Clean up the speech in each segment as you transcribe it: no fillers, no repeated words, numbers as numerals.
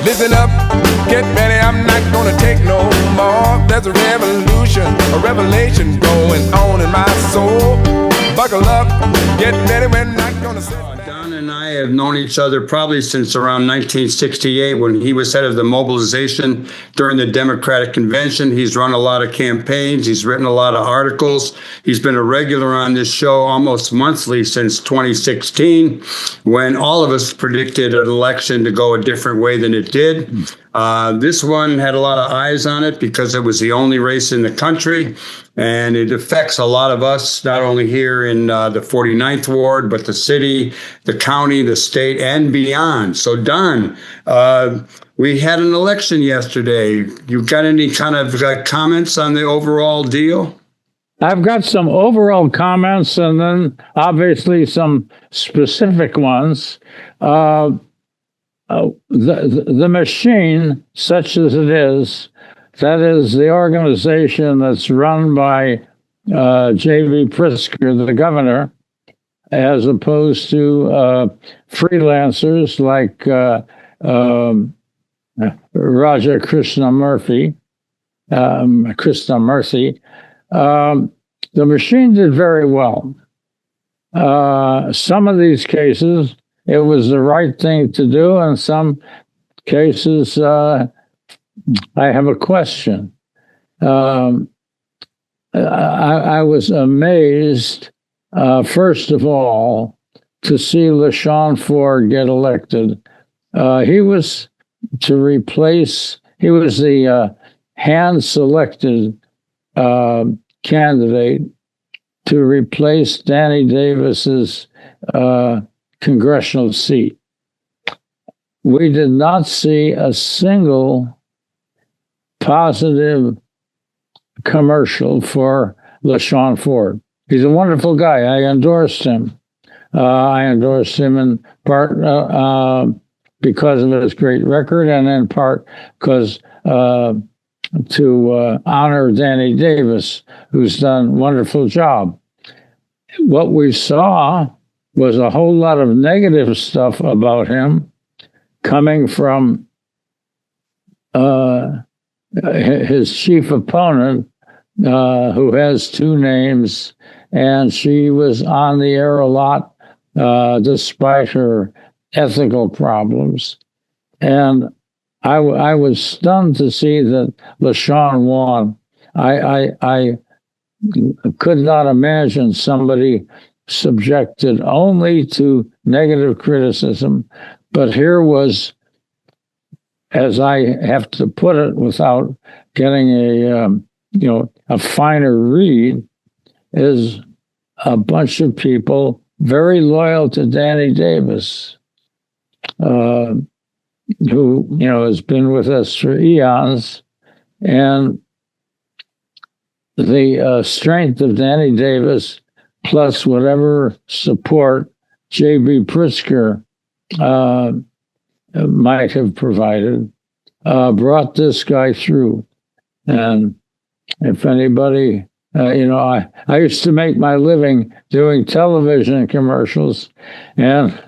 Listen up, get ready, I'm not gonna take no more. There's a revolution, a revelation going on in my soul. Buckle up, get ready, we're not gonna say. Don and I have known each other probably since around 1968 when he was head of the mobilization during the Democratic Convention. He's run a lot of campaigns. He's written a lot of articles. He's been a regular on this show almost monthly since 2016, when all of us predicted an election to go a different way than it did. This one had a lot of eyes on it because it was the only race in the country, and it affects a lot of us, not only here in the 49th Ward, but the city, the county, the state, and beyond. So, Don, we had an election yesterday. You got any kind of comments on the overall deal? I've got some overall comments and then obviously some specific ones. The machine, such as it is, that is the organization that's run by J.B. Pritzker, the governor, as opposed to freelancers like Raja Krishnamurthy. The machine did very well. Some of these cases, it was the right thing to do. In some cases, I have a question. I was amazed, first of all, to see LaShawn Ford get elected. He was the hand-selected candidate to replace Danny Davis's congressional seat. We did not see a single positive commercial for LaShawn Ford. He's a wonderful guy. I endorsed him. I endorsed him in part because of his great record, and in part because to honor Danny Davis, who's done a wonderful job. What we saw was a whole lot of negative stuff about him coming from his chief opponent, who has two names, and she was on the air a lot despite her ethical problems. And I was stunned to see that LaShawn won. I could not imagine somebody subjected only to negative criticism, but here was, as I have to put it without getting a finer read, is a bunch of people very loyal to Danny Davis, who has been with us for eons, and the strength of Danny Davis, plus whatever support J.B. Pritzker might have provided, brought this guy through. And if anybody, I used to make my living doing television commercials, and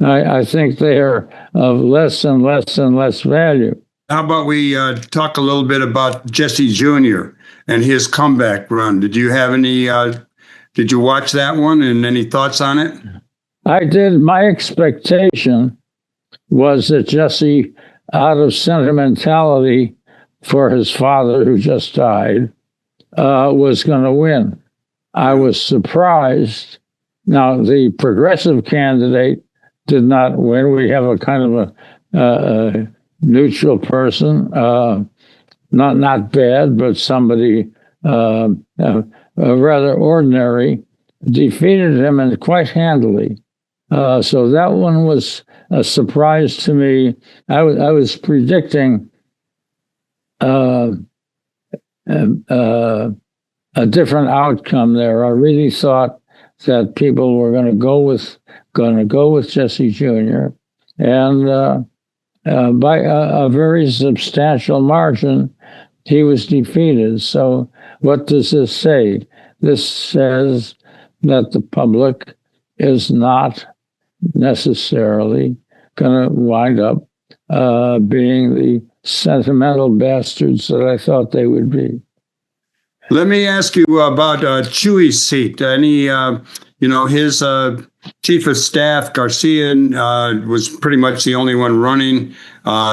I think they are of less and less and less value. How about we talk a little bit about Jesse Jr. and his comeback run? Did you have any? Did you watch that one, and any thoughts on it? I did. My expectation was that Jesse, out of sentimentality for his father who just died, was going to win. I was surprised. Now, the progressive candidate did not win. We have a kind of a neutral person, not bad, but somebody rather ordinary, defeated him and quite handily. So that one was a surprise to me. I was predicting a different outcome there. I really thought that people were going to go with Jesse Jr. and by a very substantial margin, he was defeated. So what does this say? This says that the public is not necessarily going to wind up being the sentimental bastards that I thought they would be. Let me ask you about Chewy's seat. His chief of staff, Garcia, was pretty much the only one running.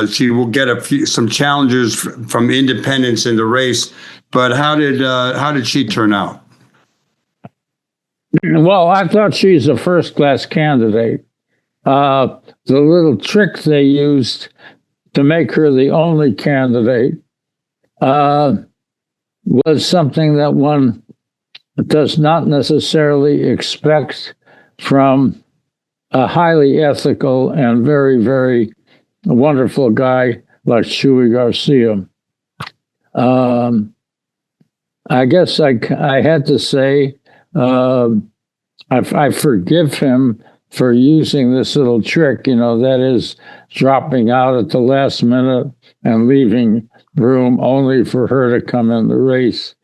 She will get some challengers from independents in the race, but how did she turn out? Well, I thought she's a first-class candidate. The little trick they used to make her the only candidate was something that one does not necessarily expect from a highly ethical and very, very wonderful guy like Chuy Garcia. I guess I had to say I forgive him for using this little trick, that is dropping out at the last minute and leaving room only for her to come in the race.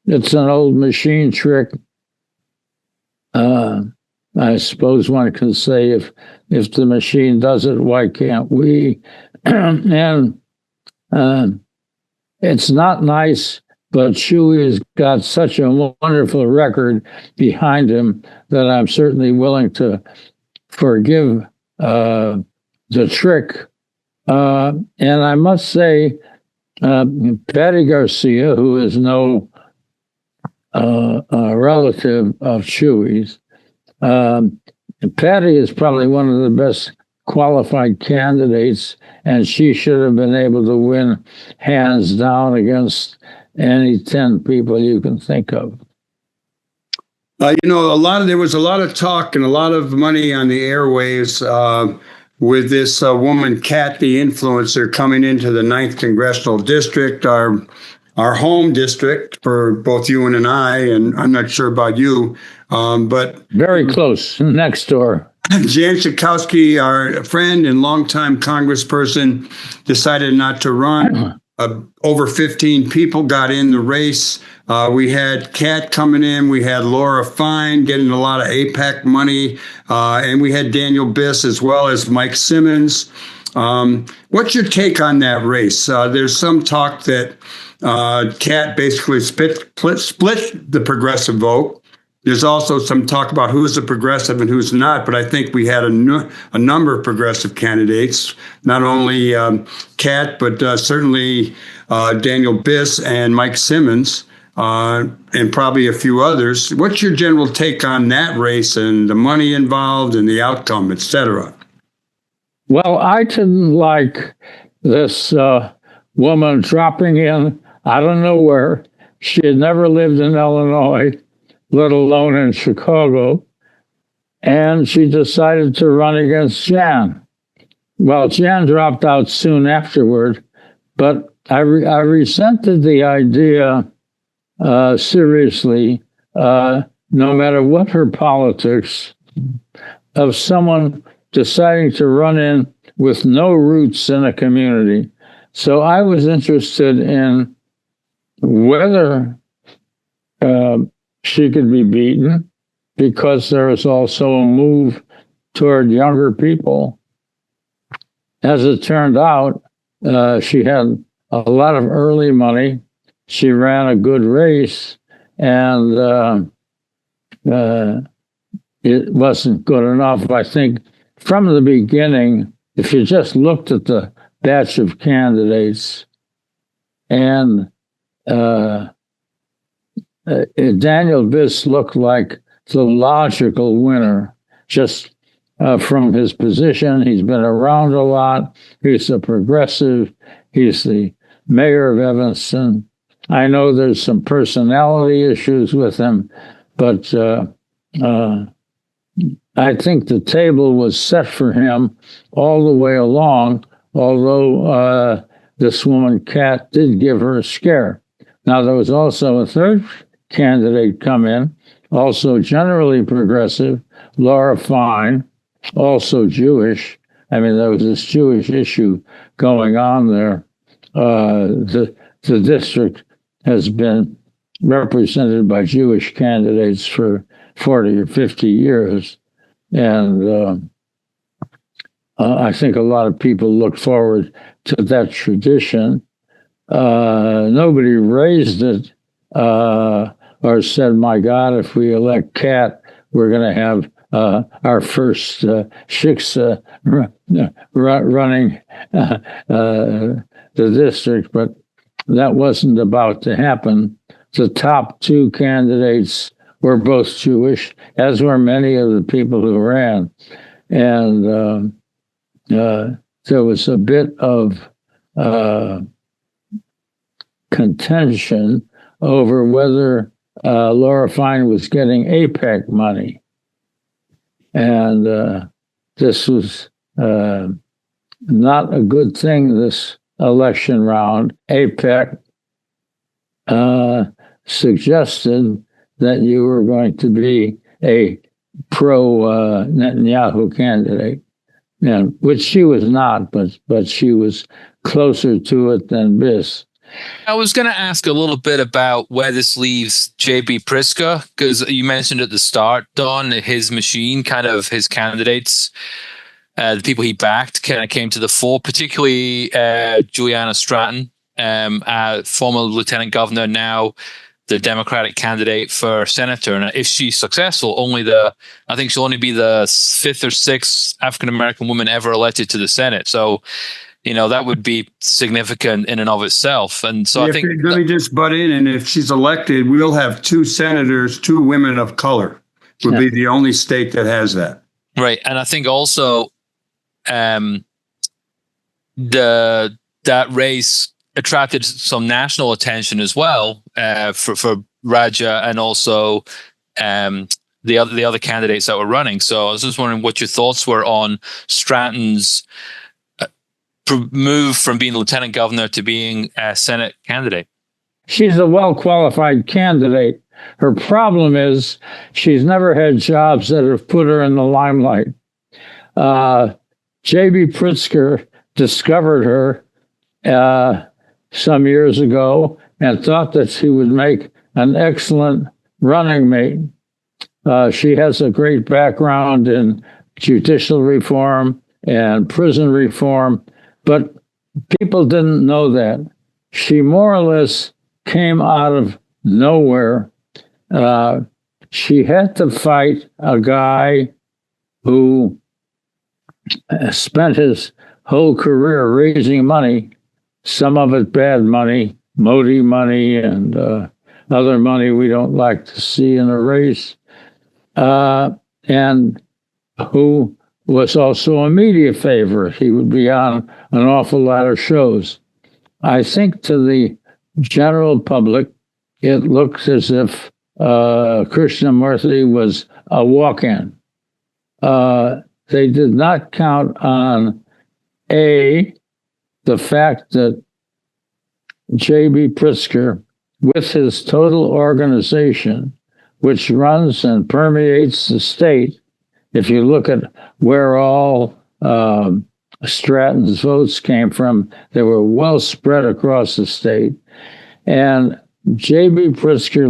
It's an old machine trick. I suppose one can say if the machine does it, why can't we? And it's not nice, but Chuy has got such a wonderful record behind him that I'm certainly willing to forgive the trick. And I must say, Patty Garcia, who is no relative of Chuy's, Patty is probably one of the best qualified candidates, and she should have been able to win hands down against any 10 people you can think of. There was a lot of talk and a lot of money on the airwaves with this woman, Kat, the influencer, coming into the 9th Congressional District, our home district for both you and I, and I'm not sure about you, but... Very close, next door. Jan Schakowsky, our friend and longtime congressperson, decided not to run. Over 15 people got in the race. We had Kat coming in. We had Laura Fine getting a lot of APAC money. And we had Daniel Biss as well as Mike Simmons. What's your take on that race? There's some talk that Kat basically split the progressive vote. There's also some talk about who's a progressive and who's not, but I think we had a number of progressive candidates, not only Kat, but certainly Daniel Biss and Mike Simmons, and probably a few others. What's your general take on that race and the money involved and the outcome, et cetera? Well, I didn't like this woman dropping in out of nowhere. She had never lived in Illinois, let alone in Chicago, and she decided to run against Jan. Well, Jan dropped out soon afterward, but I resented the idea seriously, no matter what her politics, of someone deciding to run in with no roots in a community. So I was interested in whether she could be beaten, because there is also a move toward younger people. As it turned out, she had a lot of early money. She ran a good race, and it wasn't good enough. I think from the beginning, if you just looked at the batch of candidates, and Daniel Biss looked like the logical winner, just from his position. He's been around a lot. He's a progressive. He's the mayor of Evanston. I know there's some personality issues with him, but I think the table was set for him all the way along, although this woman, Kat, did give her a scare. Now, there was also a third candidate come in, also generally progressive, Laura Fine, also Jewish. I mean, there was this Jewish issue going on there. The district has been represented by Jewish candidates for 40 or 50 years. And I think a lot of people look forward to that tradition. Nobody raised it or said, "My God, if we elect Kat, we're going to have our first chicks running the district." But that wasn't about to happen. The top two candidates were both Jewish, as were many of the people who ran. And there was a bit of contention over whether Laura Fine was getting AIPAC money. And this was not a good thing, this election round. AIPAC suggested that you were going to be a pro-Netanyahu candidate, and which she was not, but she was closer to it than Biss. I was going to ask a little bit about where this leaves J.B. Pritzker, because you mentioned at the start, Don, his machine, kind of his candidates, the people he backed kind of came to the fore, particularly Juliana Stratton, former lieutenant governor, now the Democratic candidate for senator. And if she's successful, I think she'll only be the fifth or sixth African-American woman ever elected to the Senate. So, that would be significant in and of itself. And so let me just butt in. And if she's elected, we'll have two senators, two women of color. Would be the only state that has that. Right. And I think also that race attracted some national attention as well for Raja and also the other candidates that were running. So I was just wondering what your thoughts were on Stratton's move from being lieutenant governor to being a Senate candidate. She's a well-qualified candidate. Her problem is she's never had jobs that have put her in the limelight. J.B. Pritzker discovered her some years ago and thought that she would make an excellent running mate. She has a great background in judicial reform and prison reform, but people didn't know that. She more or less came out of nowhere. She had to fight a guy who spent his whole career raising money, some of it bad money, Modi money and other money we don't like to see in a race, and who was also a media favorite. He would be on an awful lot of shows. I think to the general public, it looks as if Krishnamurthy was a walk-in. They did not count on, the fact that J.B. Pritzker, with his total organization, which runs and permeates the state, if you look at where all Stratton's votes came from, they were well spread across the state. And J.B. Pritzker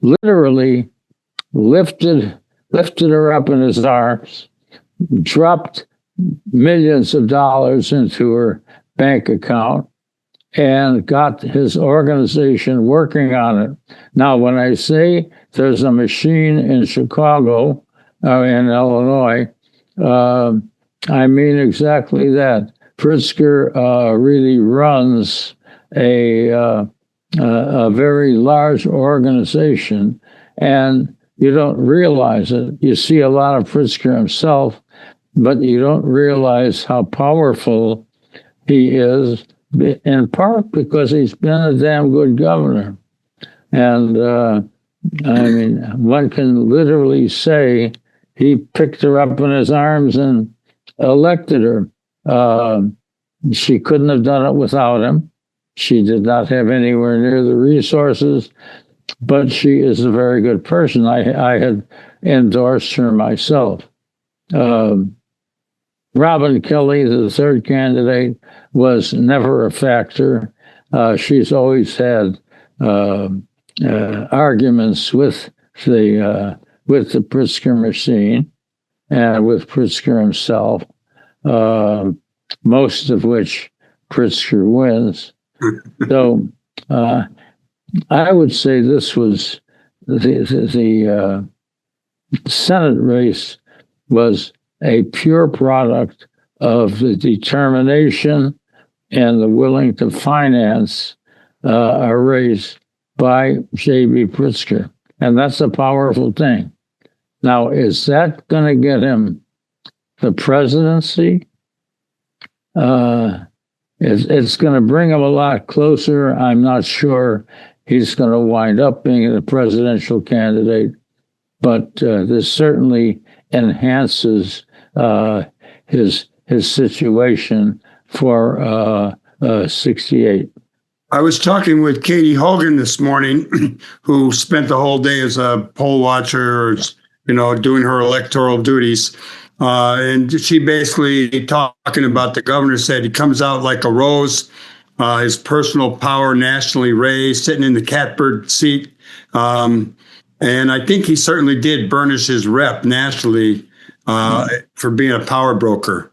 literally lifted her up in his arms, dropped millions of dollars into her bank account, and got his organization working on it. Now, when I say there's a machine in Chicago, in Illinois, I mean exactly that. Pritzker really runs a very large organization, and you don't realize it. You see a lot of Pritzker himself, but you don't realize how powerful he is, in part because he's been a damn good governor. And one can literally say he picked her up in his arms and elected her. She couldn't have done it without him. She did not have anywhere near the resources, but she is a very good person. I had endorsed her myself. Robin Kelly, the third candidate, was never a factor. She's always had arguments with the Pritzker machine and with Pritzker himself. most of which Pritzker wins. So I would say this was the Senate race was a pure product of the determination and the willing to finance a race by J.B. Pritzker. And that's a powerful thing. Now, is that going to get him the presidency? It's going to bring him a lot closer. I'm not sure he's going to wind up being the presidential candidate, but this certainly enhances his situation for 68. I was talking with Katie Hogan this morning, who spent the whole day as a poll watcher, doing her electoral duties. And she basically talking about the governor said he comes out like a rose, his personal power nationally raised, sitting in the catbird seat. And I think he certainly did burnish his rep nationally for being a power broker.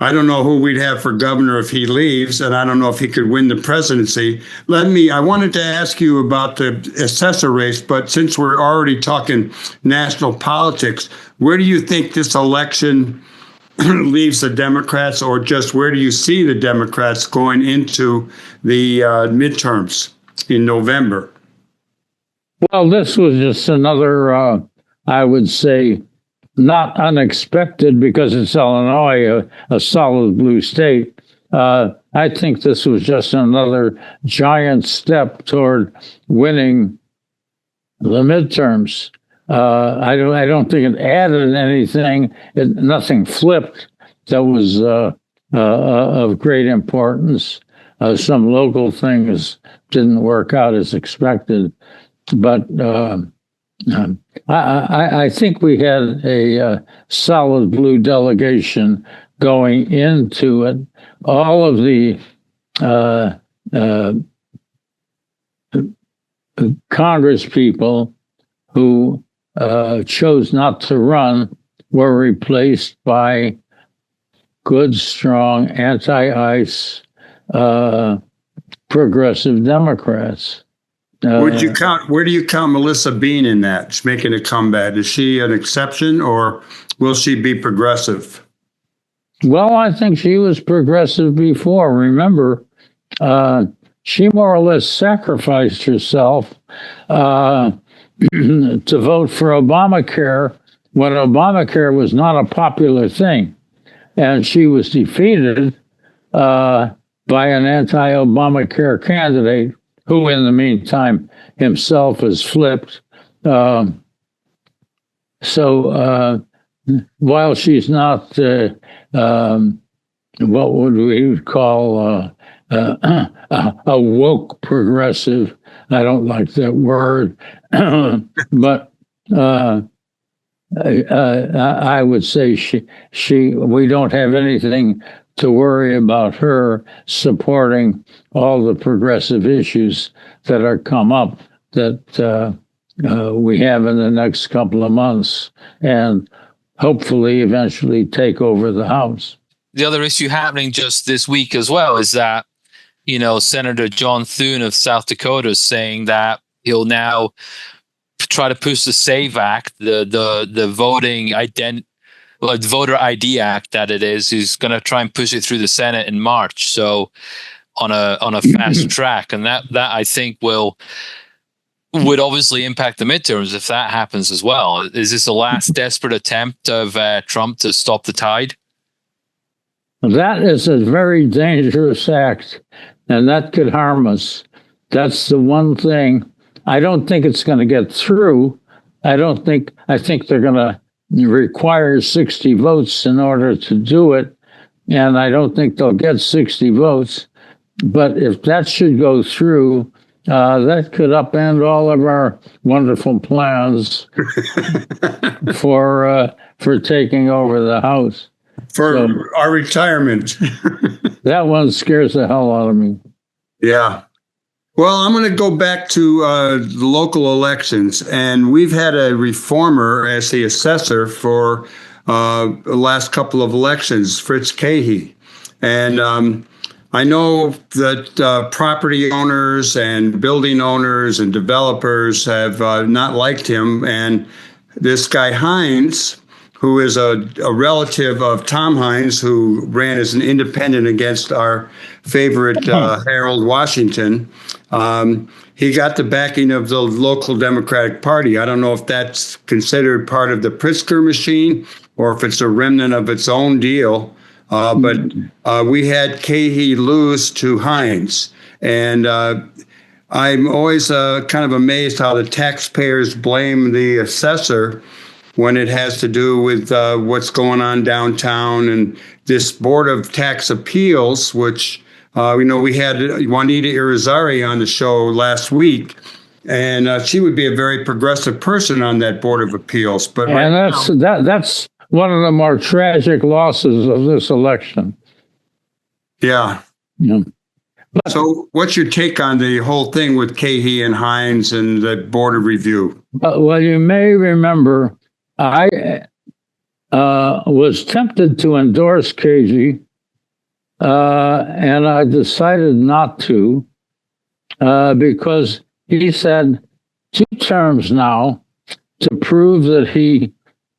I don't know who we'd have for governor if he leaves, and I don't know if he could win the presidency. I wanted to ask you about the assessor race, but since we're already talking national politics, where do you think this election leaves the Democrats, or just where do you see the Democrats going into the midterms in November? Well, this was just another, I would say, not unexpected because it's Illinois, a solid blue state. I think this was just another giant step toward winning the midterms. I don't think it added anything. Nothing flipped that was of great importance. Some local things didn't work out as expected, but I think we had a solid blue delegation going into it. All of the Congress people who chose not to run were replaced by good, strong, anti-ICE progressive Democrats. Where do you count Melissa Bean in that? She's making a comeback. Is she an exception, or will she be progressive? Well, I think she was progressive before. Remember, she more or less sacrificed herself to vote for Obamacare when Obamacare was not a popular thing. And she was defeated by an anti-Obamacare candidate who, in the meantime, himself has flipped. So while she's not what would we call a woke progressive, I don't like that word, but I would say we don't have anything to worry about her supporting all the progressive issues that are come up that we have in the next couple of months, and hopefully eventually take over the House. The other issue happening just this week as well is that, Senator John Thune of South Dakota is saying that he'll now try to push the SAVE Act, the voter ID Act that it is. He's going to try and push it through the Senate in March. So on a fast track, and that I think would obviously impact the midterms if that happens as well. Is this the last desperate attempt of Trump to stop the tide? That is a very dangerous act, and that could harm us. That's the one thing. I don't think it's going to get through. I think they're going to require 60 votes in order to do it, and I don't think they'll get 60 votes. But if that should go through, that could upend all of our wonderful plans for taking over the House. For our retirement. That one scares the hell out of me. Yeah. Well, I'm going to go back to the local elections, and we've had a reformer as the assessor for the last couple of elections, Fritz Cahey. And I know that property owners and building owners and developers have not liked him. And this guy Hines, who is a relative of Tom Hines, who ran as an independent against our favorite Harold Washington, he got the backing of the local Democratic Party. I don't know if that's considered part of the Pritzker machine or if it's a remnant of its own deal. But we had Cahey lose to Hines. And I'm always kind of amazed how the taxpayers blame the assessor when it has to do with what's going on downtown. And this Board of Tax Appeals, which, we had Juanita Irizarry on the show last week, and she would be a very progressive person on that Board of Appeals. But that's one of the more tragic losses of this election. Yeah. So what's your take on the whole thing with Cahey and Hines and the Board of Review? Well, you may remember I was tempted to endorse Cahey, and I decided not to because he's had 2 terms now to prove that he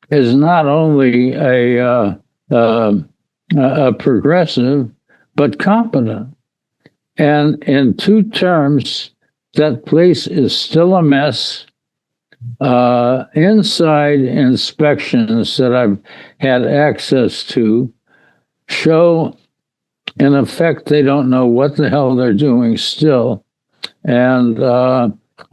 is not only a progressive, but competent. And in 2 terms, that place is still a mess. Inside inspections that I've had access to show, in effect, they don't know what the hell they're doing still. And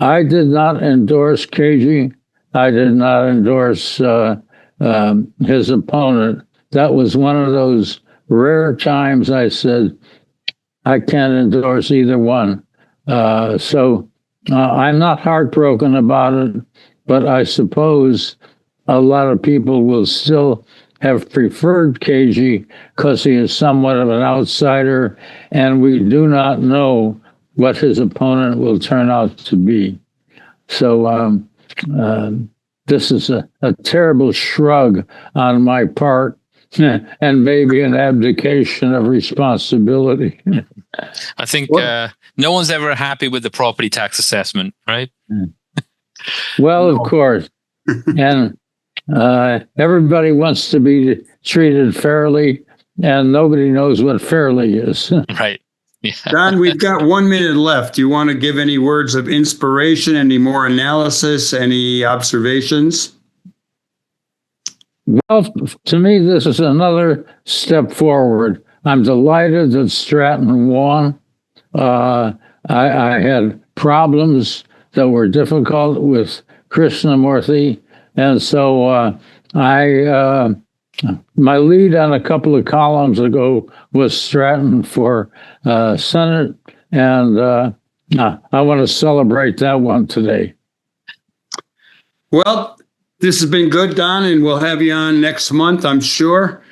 I did not endorse Cahey. I did not endorse his opponent. That was one of those rare times I said, I can't endorse either one. So I'm not heartbroken about it, but I suppose a lot of people will still have preferred Cahey because he is somewhat of an outsider, and we do not know what his opponent will turn out to be. So this is a terrible shrug on my part and maybe an abdication of responsibility. I think no one's ever happy with the property tax assessment, right? Well, of course. And everybody wants to be treated fairly, and nobody knows what fairly is. Right. Yeah. Don, we've got 1 minute left. Do you want to give any words of inspiration, any more analysis, any observations? Well, to me, this is another step forward. I'm delighted that Stratton won. I had problems that were difficult with Krishnamurthy, and so my lead on a couple of columns ago was Stratton for Senate, and I want to celebrate that one today. Well, this has been good, Don, and we'll have you on next month, I'm sure.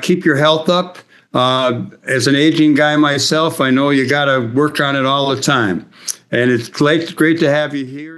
Keep your health up. As an aging guy myself, I know you got to work on it all the time. And it's great to have you here.